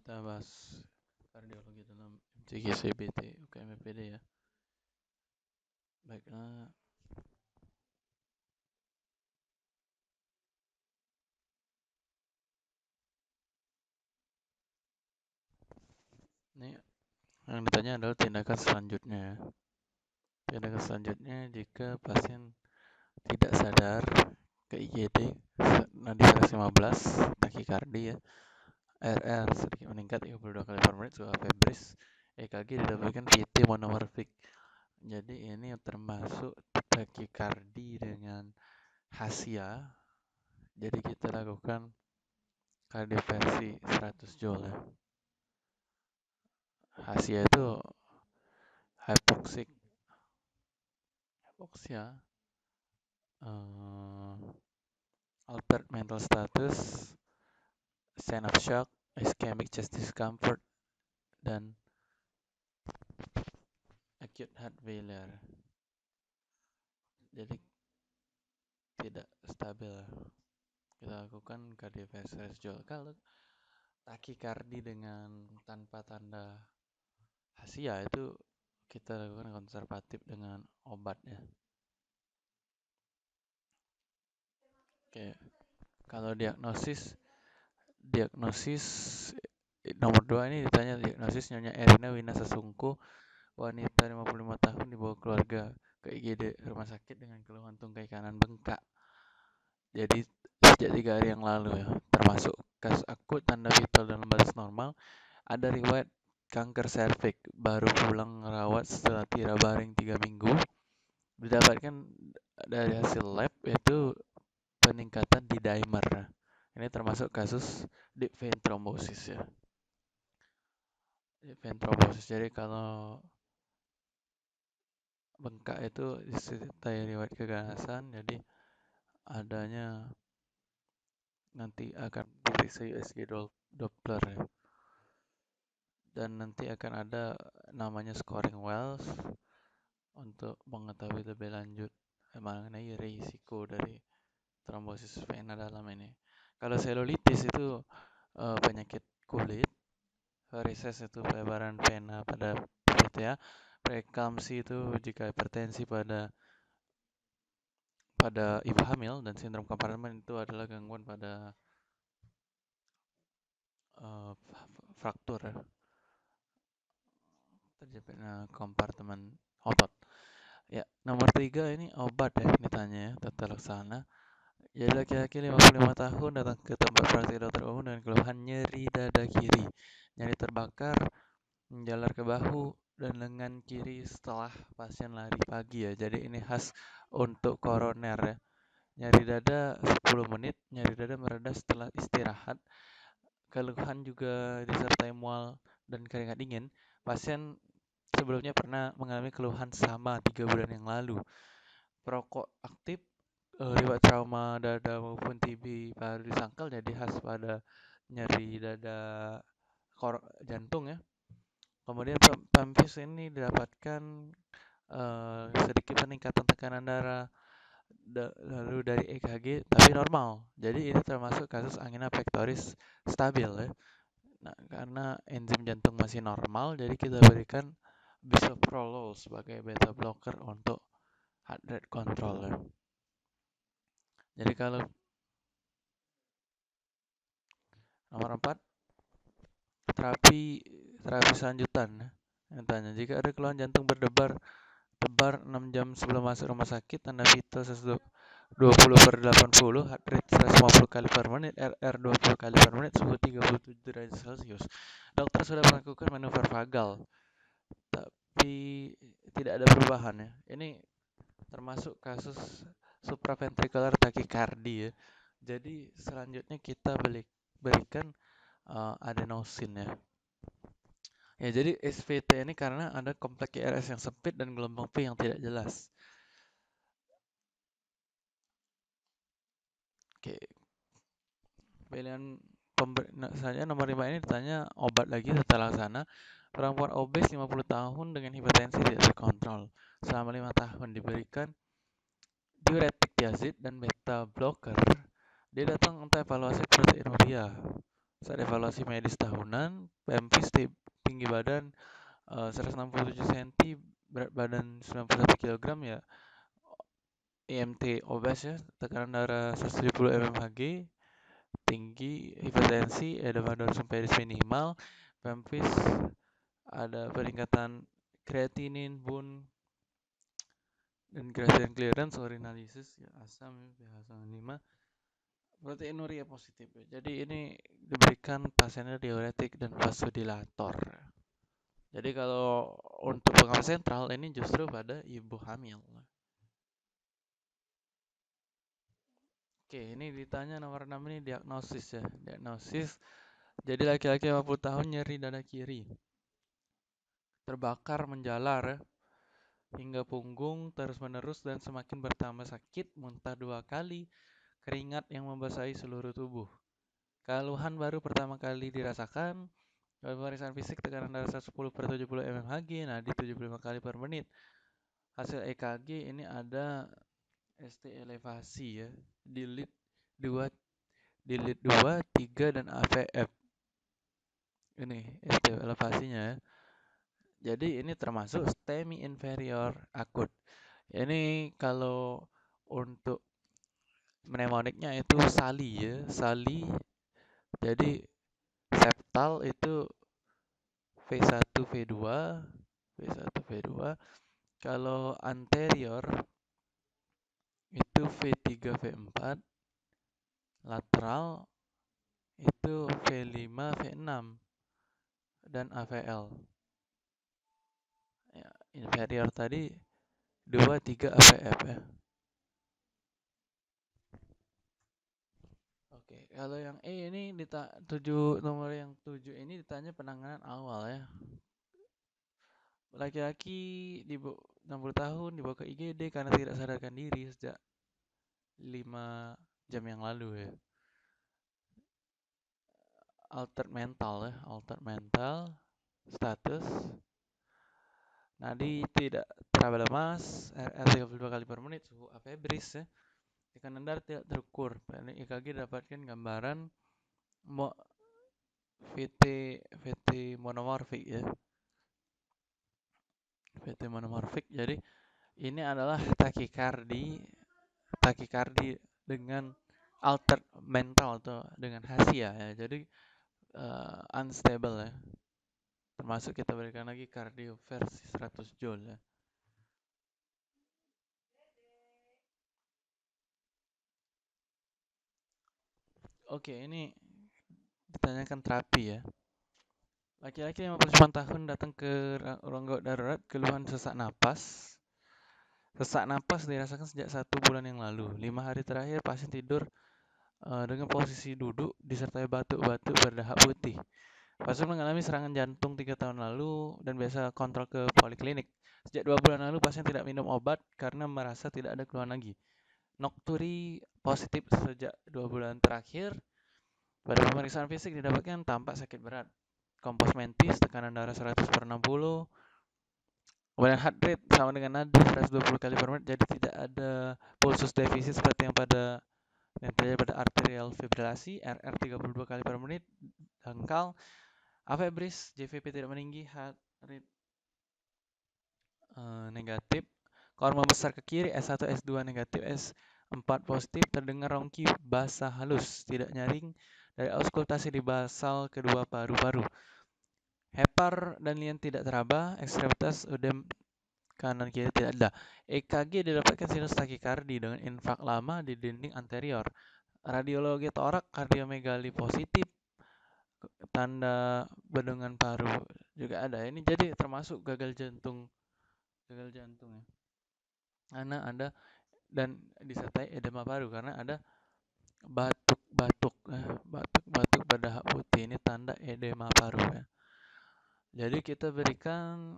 Kita bahas kardiologi dalam MCG, CBT, UKM, BPD ya. Baiklah, ini yang ditanya adalah tindakan selanjutnya ya. Tindakan selanjutnya jika pasien tidak sadar ke IGD, nadi 115, takikardi ya, RR sedikit meningkat 32 kali per menit, suhu febris, EKG didapatkan VT monomorfik. Jadi ini termasuk takikardi dengan hasia. Jadi kita lakukan kardioversi 100 joule ya. Hasia itu hypoxia, altered mental status, sign of shock, ischemic chest discomfort, dan acute heart failure. Jadi tidak stabil. Kita lakukan kardioversi 100 joule. Kalau takikardi dengan tanpa tanda hasia itu kita lakukan konservatif dengan obat ya. Oke, kalau diagnosis nomor 2 ini ditanya diagnosis Nyonya Erina Winasasungko, wanita 55 tahun, dibawa keluarga ke IGD rumah sakit dengan keluhan tungkai kanan bengkak. Jadi sejak 3 hari yang lalu ya, termasuk kasus akut, tanda vital dalam batas normal, ada riwayat kanker serviks, baru pulang rawat setelah tira baring 3 minggu, didapatkan dari hasil lab yaitu peningkatan di dimer. Ini termasuk kasus deep vein thrombosis ya. Deep vein thrombosis. Jadi kalau bengkak itu disertai riwayat keganasan, jadi adanya nanti akan diperiksa USG Doppler ya. Dan nanti akan ada namanya scoring Wells untuk mengetahui lebih lanjut mengenai risiko dari trombosis vena dalam ini. Kalau selulitis itu penyakit kulit, varises itu pelebaran vena pada PTA, preeklampsi itu jika hipertensi pada ibu hamil, dan sindrom kompartemen itu adalah gangguan pada fraktur ya, terjepitnya kompartemen otot. Ya, nomor 3 ini obat ya, ini tanya ya, tata laksana. Jadi laki-laki 55 tahun datang ke tempat praktik dokter umum dengan keluhan nyeri dada kiri, nyeri terbakar, menjalar ke bahu dan lengan kiri setelah pasien lari pagi ya. Jadi ini khas untuk koroner ya. Nyeri dada 10 menit, nyeri dada mereda setelah istirahat. Keluhan juga disertai mual dan keringat dingin. Pasien sebelumnya pernah mengalami keluhan sama 3 bulan yang lalu. Perokok aktif, riwayat trauma dada maupun TB paru disangkal, jadi khas pada nyeri dada jantung ya. Kemudian pempis ini didapatkan sedikit peningkatan tekanan darah, lalu dari EKG tapi normal. Jadi ini termasuk kasus angina pectoris stabil ya. Nah, karena enzim jantung masih normal, jadi kita berikan bisoprolol sebagai beta blocker untuk heart rate control ya. Jadi kalau nomor 4, terapi selanjutan ya. Yang tanya, jika ada keluhan jantung berdebar tebar 6 jam sebelum masuk rumah sakit, tanda vital 120/80, heart rate 150 kali per menit, RR 20 kali per menit, suhu 37 derajat Celcius. Dokter sudah melakukan manuver vagal, tapi tidak ada perubahan ya. Ini termasuk kasus supraventricular tachycardia ya. Jadi selanjutnya kita berikan adenosin ya. Ya, jadi SVT ini karena ada kompleks IRS yang sempit dan gelombang P yang tidak jelas. Oke, pilihan selanjutnya nomor 5 ini ditanya obat lagi tata laksana. Perempuan obes 50 tahun dengan hipertensi tidak terkontrol. Selama 5 tahun diberikan diuretik tiazid dan beta blocker. Dia datang untuk evaluasi proteinuria. Saat evaluasi medis tahunan, PMV tinggi badan 167 cm, berat badan 91 kg ya, IMT obes ya, tekanan darah 170 mmHg, tinggi, hipertensi, edema dorsum pedis minimal, PMV ada peningkatan kreatinin, bun, dan creatinine clearance, urinalysis ya, asam ya, pH 5, proteinuria positif ya. Jadi ini diberikan pasiennya diuretik dan vasodilator. Jadi kalau untuk pengawas sentral ini justru pada ibu hamil. Oke, ini ditanya nomor 6 ini diagnosis ya. Diagnosis. Jadi laki-laki 50 tahun nyeri dada kiri. Terbakar menjalar ya, hingga punggung terus-menerus dan semakin bertambah sakit, muntah 2 kali, keringat yang membasahi seluruh tubuh. Keluhan baru pertama kali dirasakan, pemeriksaan fisik tekanan darah 110/70 mmHg, nadi 75 kali per menit. Hasil EKG ini ada ST elevasi ya, di lead 2, 3 dan AVF. Ini ST elevasinya ya. Jadi ini termasuk STEMI inferior akut. Ini kalau untuk mnemoniknya itu SALI ya, SALI. Jadi septal itu V1, V2, V1, V2. Kalau anterior itu V3, V4. Lateral itu V5, V6 dan AVL. Ya, inferior tadi 2, 3 AVF ya. Oke, kalau yang E ini nomor yang 7 ini ditanya penanganan awal ya. Laki-laki 60 tahun dibawa ke IGD karena tidak sadarkan diri sejak 5 jam yang lalu ya. Altered mental status. Nadi tidak teraba lemas, RR 32 kali per menit, suhu afebris ya. Tekanan darah tidak terukur. Pada EKG dapatkan gambaran VT monomorfik ya. VT monomorfik. Jadi ini adalah takikardi dengan altered mental atau dengan hasia ya. Jadi unstable ya. Termasuk kita berikan lagi kardio versi 100 joule ya. Oke, ini ditanyakan terapi ya. Laki-laki 59 tahun datang ke ruang gawat darurat, keluhan sesak napas. Sesak napas dirasakan sejak 1 bulan yang lalu. 5 hari terakhir pasien tidur dengan posisi duduk disertai batuk-batuk berdahak putih. Pasien mengalami serangan jantung 3 tahun lalu dan biasa kontrol ke poliklinik. Sejak 2 bulan lalu pasien tidak minum obat karena merasa tidak ada keluhan lagi. Nokturi positif sejak 2 bulan terakhir. Pada pemeriksaan fisik didapatkan tampak sakit berat. Kompos mentis, tekanan darah 100/60. Kemudian heart rate sama dengan nadi 120 kali per menit, jadi tidak ada pulsus defisit seperti yang terjadi pada arterial fibrilasi. RR 32 kali per menit, dangkal. Afebris, JVP tidak meninggi, heart rate negatif. Korma besar ke kiri, S1, S2 negatif, S4 positif, terdengar rongki basah halus, tidak nyaring, dari auskultasi di basal kedua paru-paru. Hepar dan lien tidak teraba, ekstremitas udem kanan kiri tidak ada. EKG didapatkan sinus takikardi dengan infak lama di dinding anterior. Radiologi torak kardiomegali positif, tanda bendungan paru juga ada. Ini jadi termasuk gagal jantung ya. Karena ada dan disertai edema paru karena ada batuk-batuk berdahak putih, ini tanda edema paru ya. Jadi kita berikan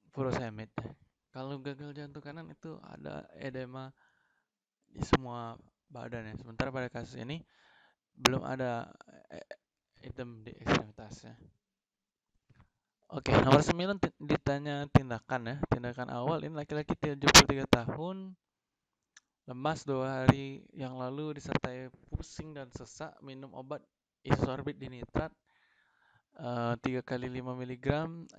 furosemid ya. Kalau gagal jantung kanan itu ada edema di semua badan ya. Sementara pada kasus ini belum ada edem di ekstremitasnya. Oke, nomor 9 ditanya tindakan ya. Tindakan awal ini laki-laki 73 tahun, lemas 2 hari yang lalu disertai pusing dan sesak, minum obat isosorbit dinitrat 3 kali 5 mg,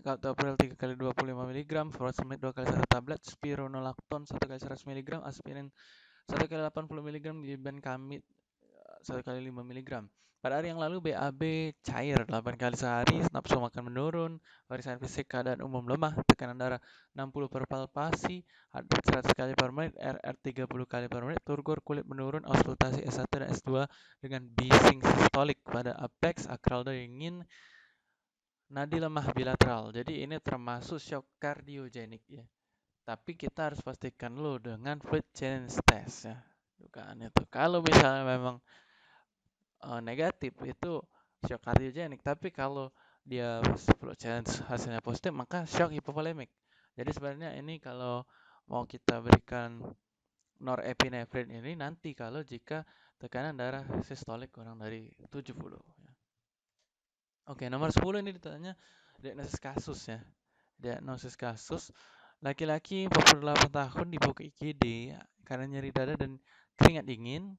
captopril 3 kali 25 mg, furosemide 2 kali 1 tablet, spironolactone 1 kali 100 mg, aspirin 1 kali 80 mg, dibenkamid 1 kali 5 mg. Pada hari yang lalu BAB cair 8 kali sehari, nafsu makan menurun, pemeriksaan fisik keadaan umum lemah, tekanan darah 60 per palpasi, heart rate 100 kali per menit, RR 30 kali per menit, turgor kulit menurun, auskultasi S1 dan S2 dengan bising sistolik pada apex, akral dingin, nadi lemah bilateral. Jadi ini termasuk shock kardiogenik ya. Tapi kita harus pastikan dulu dengan fluid challenge test ya. Dugaan itu. Kalau misalnya memang negatif itu shock kardiogenik, tapi kalau dia fluid challenge hasilnya positif maka shock hipovolemik. Jadi sebenarnya ini kalau mau kita berikan norepinefrin ini nanti kalau jika tekanan darah sistolik kurang dari 70 ya. Oke, nomor 10 ini ditanya diagnosis kasus ya. Diagnosis kasus laki-laki 48 tahun dibawa ke IGD karena nyeri dada dan keringat dingin,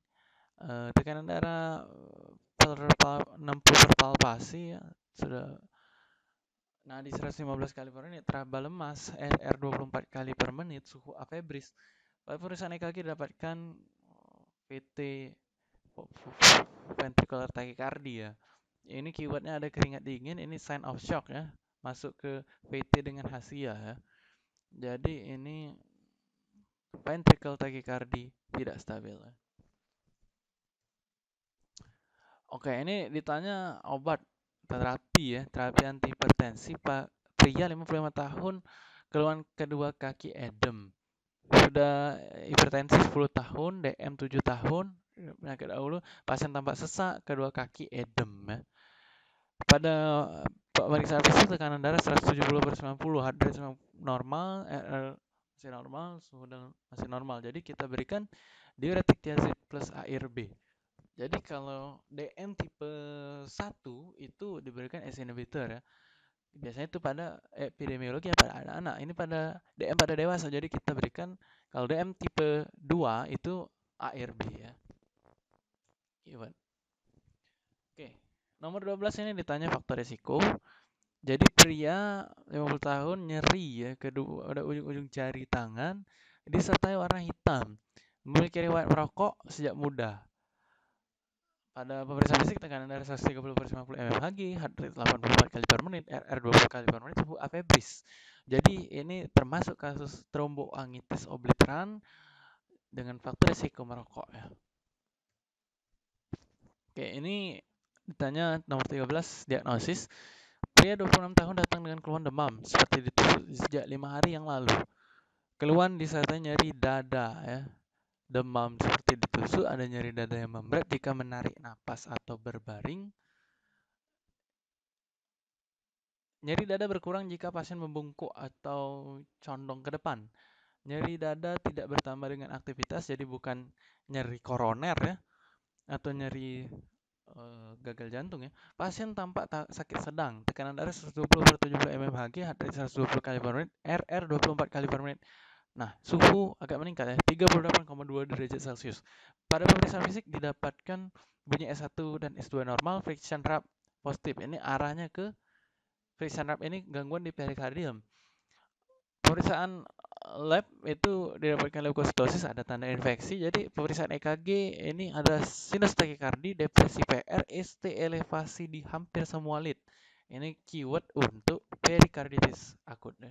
tekanan darah 60 per palpasi ya, sudah nadi 115 kali per menit, teraba lemas, RR 24 kali per menit, suhu afebris. Pada pemeriksaan EKG didapatkan PT ventricular tachycardia. Ini keywordnya ada keringat dingin, ini sign of shock ya, masuk ke VT dengan hasia ya. Jadi ini ventricle tachycardia tidak stabil ya. Oke, ini ditanya obat terapi ya, terapi antihipertensi pria 55 tahun, keluhan kedua kaki edem. Sudah hipertensi 10 tahun, DM 7 tahun, penyakit dahulu, pasien tampak sesak, kedua kaki edem ya. Pada pemeriksaan fisik tekanan darah 170 per 90, heart rate normal, RR masih normal, suhu masih normal. Jadi kita berikan diuretik thiazide plus ARB. Jadi kalau DM tipe 1 itu diberikan ACE inhibitor ya. Biasanya itu pada epidemiologi pada anak-anak. Ini pada DM pada dewasa. Jadi kita berikan kalau DM tipe 2 itu ARB ya. Oke. Nomor 12 ini ditanya faktor risiko. Jadi pria 50 tahun nyeri ya kedua pada ujung-ujung jari tangan disertai warna hitam. Memiliki riwayat merokok sejak muda. Pada pemeriksaan fisik tekanan darah 130 per 50 mmHg, heart rate 84 kali per menit, RR 20 kali per menit, suhu afebris. Jadi ini termasuk kasus tromboangitis obliteran dengan faktor risiko merokok ya. Oke, ini ditanya nomor 13 diagnosis. Pria 26 tahun datang dengan keluhan demam seperti ditusuk sejak 5 hari yang lalu. Keluhan disertai nyeri dada ya. Demam seperti ditusuk, ada nyeri dada yang memberat jika menarik napas atau berbaring. Nyeri dada berkurang jika pasien membungkuk atau condong ke depan. Nyeri dada tidak bertambah dengan aktivitas, jadi bukan nyeri koroner ya, atau nyeri gagal jantung ya. Pasien tampak sakit sedang, tekanan darah 120 per 70 mmHg, heart rate 120 kali per menit, RR 24 kali per menit. Nah, suhu agak meningkat ya, 38,2 derajat Celcius. Pada pemeriksaan fisik didapatkan bunyi S1 dan S2 normal, friction rap positif. Ini arahnya ke friction rap ini gangguan di perikardium. Pemeriksaan lab itu didapatkan leukositosis, ada tanda infeksi. Jadi pemeriksaan EKG ini ada sinus takikardi, depresi PR, ST elevasi di hampir semua lead. Ini keyword untuk perikarditis akut ya.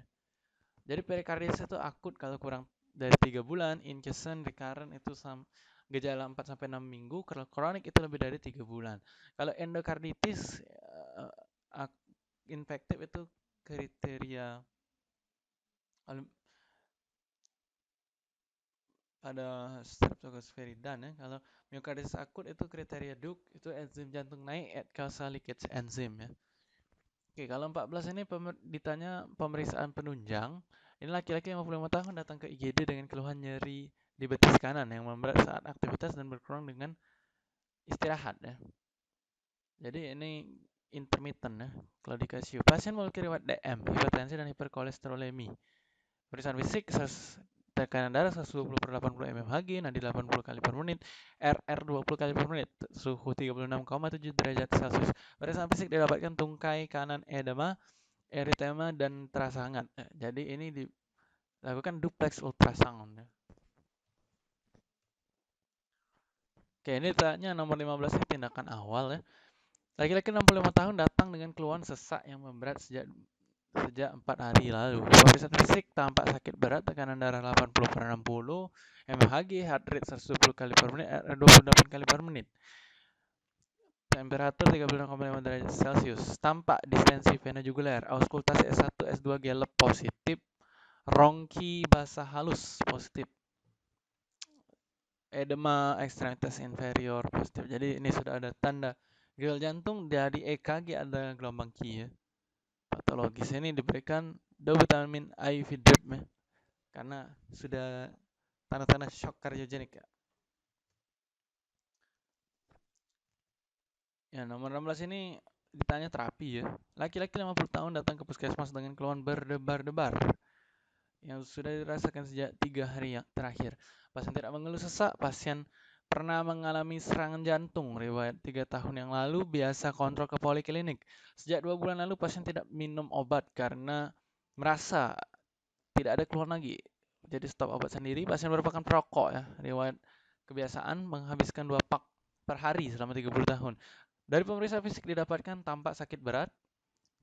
Jadi perikarditis itu akut kalau kurang dari 3 bulan, incessant, recurrent itu gejala 4 sampai 6 minggu, kalau kronik itu lebih dari 3 bulan. Kalau endokarditis infektif itu kriteria ada Streptococcus viridans ya. Kalau myokarditis akut itu kriteria DUC, itu enzim jantung naik at causal leakage enzim ya. Oke, kalau 14 ini ditanya pemeriksaan penunjang. Ini laki-laki 55 tahun datang ke IGD dengan keluhan nyeri di betis kanan yang memberat saat aktivitas dan berkurang dengan istirahat ya. Jadi ini intermittent ya, claudication. Pasien memiliki riwayat DM, hipertensi dan hiperkolesterolemi. Pemeriksaan fisik tekanan darah 120/80 mmHg, nadi 80 kali per menit, RR 20 kali per menit, suhu 36,7 derajat Celcius. Pemeriksaan fisik didapatkan tungkai kanan edema, eritema, dan terasa hangat. Jadi ini dilakukan duplex ultrasound. Oke, ini tanya nomor 15 ini tindakan awal ya. Laki-laki 65 tahun datang dengan keluhan sesak yang memberat sejak 4 hari lalu. Pemeriksaan fisik tampak sakit berat, tekanan darah 80/60 mmHg, heart rate 120 kali per menit, 28 kali per menit. Temperatur 36,5 derajat Celcius. Tampak distensi vena jugular, auskultasi S1 S2 Gallop positif, rongki basah halus positif, edema ekstremitas inferior positif. Jadi ini sudah ada tanda ginjal jantung. Dari EKG ada gelombang Q ya. Patologis ini diberikan dovitamin IV drip ya, karena sudah tanda-tanda shock kardiogenik ya. Ya, nomor 16 ini ditanya terapi ya. Laki-laki 50 tahun datang ke puskesmas dengan keluhan berdebar-debar yang sudah dirasakan sejak 3 hari yang terakhir. Pasien tidak mengeluh sesak, pasien pernah mengalami serangan jantung, riwayat 3 tahun yang lalu, biasa kontrol ke poliklinik. Sejak 2 bulan lalu pasien tidak minum obat karena merasa tidak ada keluhan lagi. Jadi stop obat sendiri. Pasien merupakan perokok ya, riwayat kebiasaan menghabiskan 2 pak per hari selama 30 tahun. Dari pemeriksaan fisik didapatkan tampak sakit berat,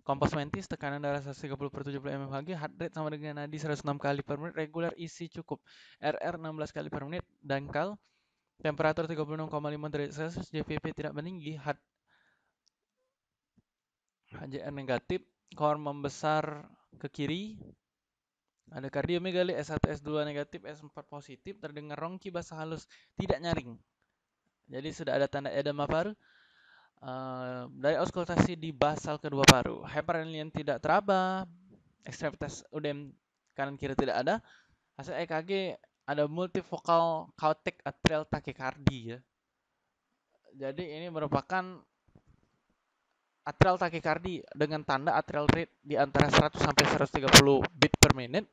kompos mentis, tekanan darah 130/70 mmHg, heart rate sama dengan nadi 106 kali per menit, regular isi cukup, RR 16 kali per menit, dangkal, temperatur 36,5 derajat Celcius, JVP tidak meninggi, HJR negatif, core membesar ke kiri, ada kardiomegali, S1 S2 negatif, S4 positif, terdengar rongki basah halus, tidak nyaring. Jadi sudah ada tanda edema paru. Dari auskultasi di basal kedua paru, hyperrelian tidak teraba, ekstremitas udem kanan kiri tidak ada. Hasil EKG ada multifocal caudate atrial tachycardia ya. Jadi ini merupakan atrial tachycardia dengan tanda atrial rate di antara 100 sampai 130 beat per menit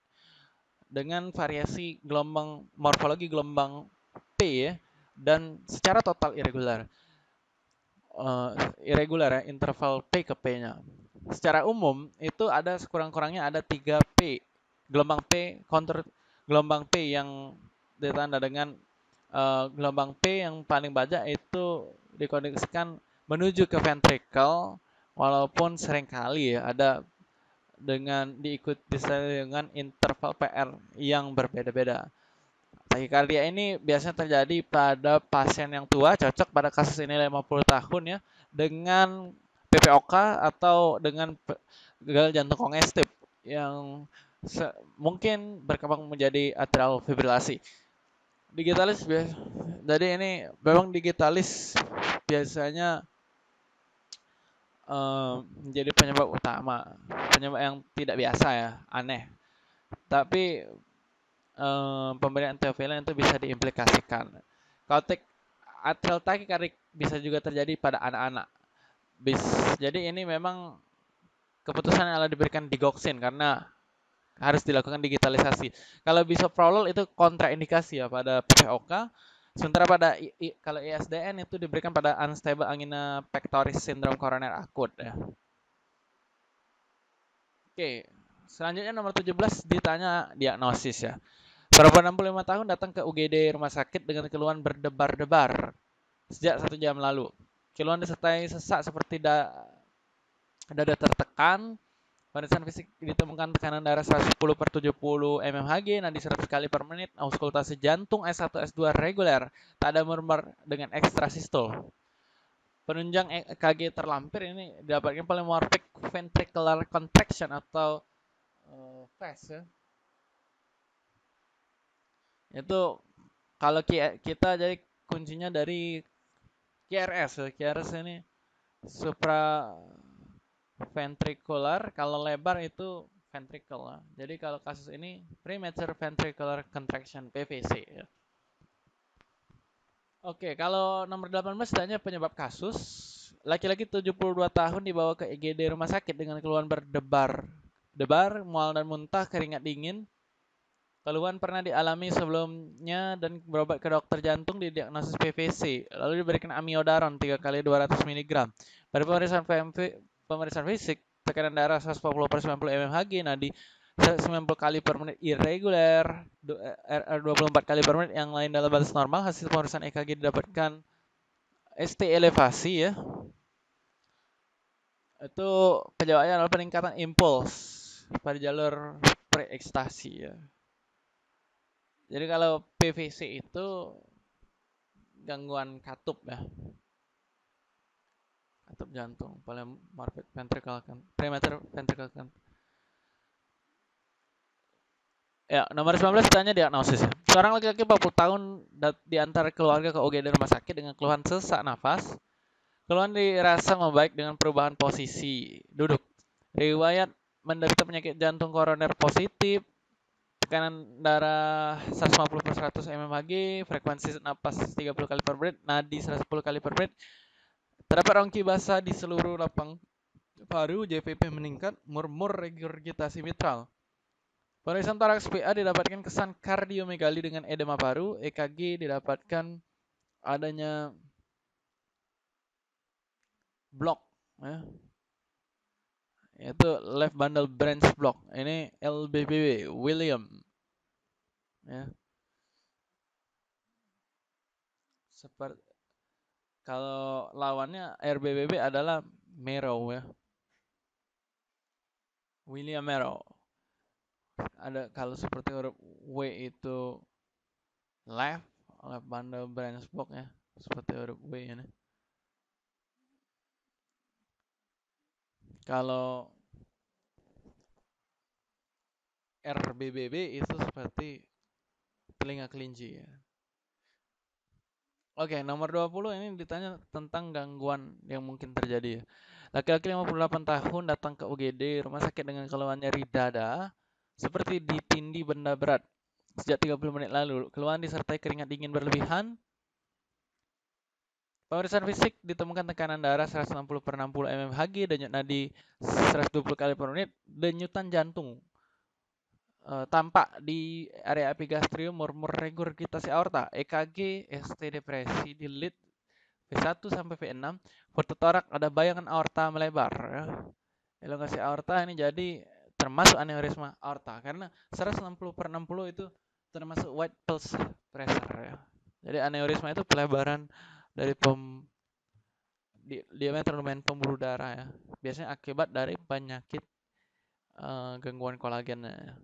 dengan variasi gelombang morfologi gelombang P ya, dan secara total irregular. Irregular ya, interval P ke P-nya. Secara umum itu ada sekurang-kurangnya ada 3 P. Gelombang P kontur gelombang P yang ditanda dengan gelombang P yang paling banyak itu dikoneksikan menuju ke ventricle, walaupun seringkali ya ada diikuti dengan interval PR yang berbeda-beda. Takikardia ini biasanya terjadi pada pasien yang tua, cocok pada kasus ini 50 tahun ya, dengan PPOK atau dengan gagal jantung kongestif yang mungkin berkembang menjadi atrial fibrilasi. Digitalis jadi ini memang digitalis biasanya menjadi penyebab utama, penyebab yang tidak biasa ya, aneh. Tapi pemberian antiviral itu bisa diimplikasikan. Caudate atrial tachycardia bisa juga terjadi pada anak-anak. Jadi ini memang keputusan yang diberikan digoxin karena harus dilakukan digitalisasi. Kalau bisoprolol itu kontraindikasi ya pada PPOK. Sementara pada kalau ISDN itu diberikan pada unstable angina pectoris syndrome koroner akut ya. Oke, selanjutnya nomor 17 ditanya diagnosis ya. Perempuan 65 tahun datang ke UGD rumah sakit dengan keluhan berdebar-debar sejak 1 jam lalu. Keluhan disertai sesak seperti dada tertekan. Pemeriksaan fisik ditemukan tekanan darah 110/70 mmHg, nadi 100 kali per menit, auskultasi jantung S1 S2 reguler, tak ada murmur dengan ekstrasistul. Penunjang EKG terlampir ini didapatkan polymorphic ventricular contraction atau FAS ya. Itu kalau kita jadi kuncinya dari QRS. QRS ini supra ventricular, kalau lebar itu ventricle. Jadi kalau kasus ini premature ventricular contraction PVC ya. Oke, kalau nomor 18 tanya penyebab kasus. Laki-laki 72 tahun dibawa ke IGD rumah sakit dengan keluhan berdebar, mual dan muntah, keringat dingin. Keluhan pernah dialami sebelumnya dan berobat ke dokter jantung didiagnosis PVC, lalu diberikan amiodaron 3 kali 200 mg. Pada pemeriksaan fisik, tekanan darah 140/90 mmHg, nadi 90 kali per menit irregular, RR 24 kali per menit yang lain dalam batas normal. Hasil pemeriksaan EKG didapatkan ST elevasi ya. Itu penyebabnya adalah peningkatan impuls pada jalur preekstasi ya. Jadi kalau PVC itu gangguan katup ya, katup jantung, premature ventricle kan. Ya, nomor 19 tanya diagnosis. Seorang laki-laki 40 tahun diantar keluarga ke UGD rumah sakit dengan keluhan sesak nafas. Keluhan dirasa membaik dengan perubahan posisi duduk. Riwayat menderita penyakit jantung koroner positif, tekanan darah 150/100 mmHg, frekuensi napas 30 kali per menit, nadi 110 kali per menit. Terdapat rongki basah di seluruh lapang paru, JVP meningkat, murmur regurgitasi mitral. Pemeriksaan toraks PA didapatkan kesan kardiomegali dengan edema paru, EKG didapatkan adanya block ya, yaitu left bundle branch block. Ini LBBB William ya. Seperti kalau lawannya RBBB adalah Merrow ya. William Merrow. Ada kalau seperti huruf W itu left bundle branch block ya, seperti huruf W ini. Kalau RBBB itu seperti telinga kelinci ya. Oke, nomor 20 ini ditanya tentang gangguan yang mungkin terjadi ya. Laki-laki 58 tahun datang ke UGD rumah sakit dengan keluhan nyeri dada seperti ditindih benda berat sejak 30 menit lalu. Keluhan disertai keringat dingin berlebihan. Pemeriksaan fisik ditemukan tekanan darah 160/60 mmHg, denyut nadi 120 kali per menit, denyutan jantung tampak di area epigastrium, murmur regurgitasi aorta, EKG, ST depresi di lead V1 sampai V6, foto torak ada bayangan aorta melebar ya. Elongasi aorta ini jadi termasuk aneurisma aorta karena 160/60 itu termasuk white pulse pressure ya. Jadi aneurisma itu pelebaran dari diameter lumen pembuluh darah ya. Biasanya akibat dari penyakit gangguan kolagen ya.